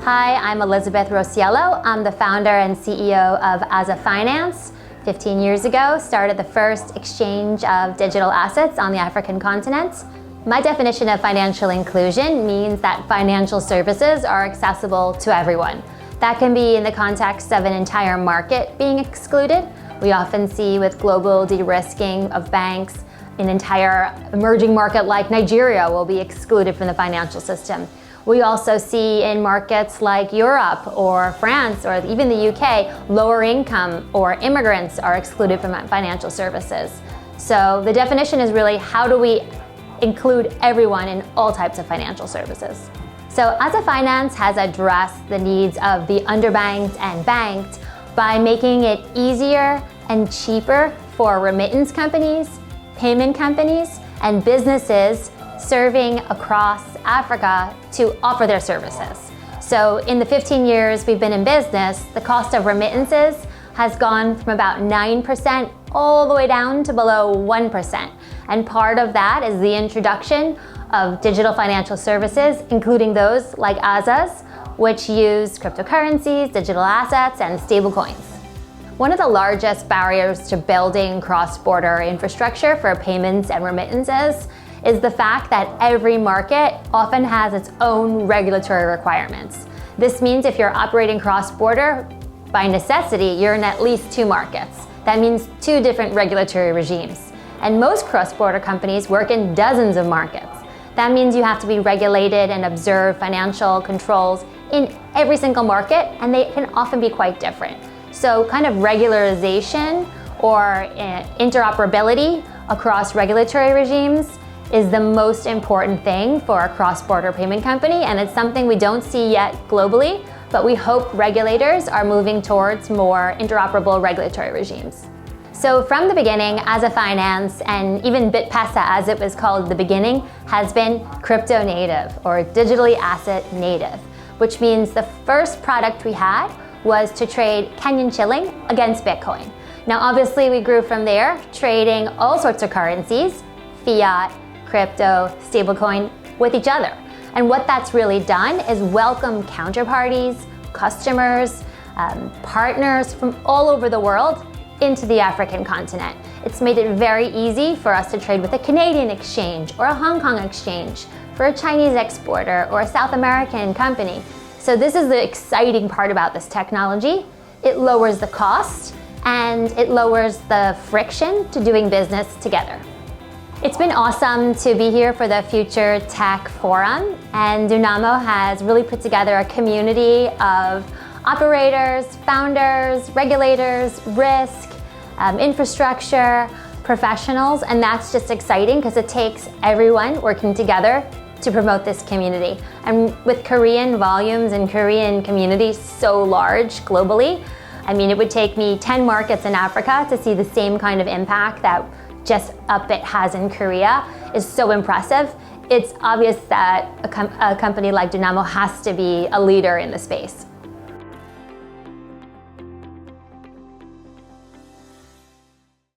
Hi, I'm Elizabeth Rosiello. I'm the founder and CEO of Aza Finance. 15 years ago, started the first exchange of digital assets on the African continent. My definition of financial inclusion means that financial services are accessible to everyone. That can be in the context of an entire market being excluded. We often see with global de-risking of banks, an entire emerging market like Nigeria will be excluded from the financial system. We also see in markets like Europe or France or even the UK, lower income or immigrants are excluded from financial services. So the definition is really how do we include everyone in all types of financial services. So Aza Finance has addressed the needs of the underbanked and banked by making it easier and cheaper for remittance companies, payment companies, and businesses serving across Africa to offer their services. So in the 15 years we've been in business, the cost of remittances has gone from about 9% all the way down to below 1%. And part of that is the introduction of digital financial services, including those like Aza's, which use cryptocurrencies, digital assets, and stablecoins. One of the largest barriers to building cross-border infrastructure for payments and remittances is the fact that every market often has its own regulatory requirements. This means if you're operating cross-border, by necessity, you're in at least two markets. That means two different regulatory regimes. And most cross-border companies work in dozens of markets. That means you have to be regulated and observe financial controls in every single market, and they can often be quite different. So kind of regularization or interoperability across regulatory regimes is the most important thing for a cross-border payment company, and it's something we don't see yet globally, but we hope regulators are moving towards more interoperable regulatory regimes. So from the beginning, Aza Finance, and even BitPesa as it was called at the beginning, has been crypto native or digitally asset native, which means the first product we had was to trade Kenyan shilling against Bitcoin. Now obviously we grew from there, trading all sorts of currencies, fiat, crypto, stablecoin, with each other. And what that's really done is welcome counterparties, customers, partners from all over the world into the African continent. It's made it very easy for us to trade with a Canadian exchange or a Hong Kong exchange, for a Chinese exporter or a South American company. So this is the exciting part about this technology. It lowers the cost and it lowers the friction to doing business together. It's been awesome to be here for the Future Tech Forum, and Dunamo has really put together a community of operators, founders, regulators, risk, infrastructure, professionals, and that's just exciting because it takes everyone working together to promote this community. And with Korean volumes and Korean communities so large globally, I mean, it would take me 10 markets in Africa to see the same kind of impact that just Upbit has in Korea is so impressive. It's obvious that a company like Dunamo has to be a leader in the space.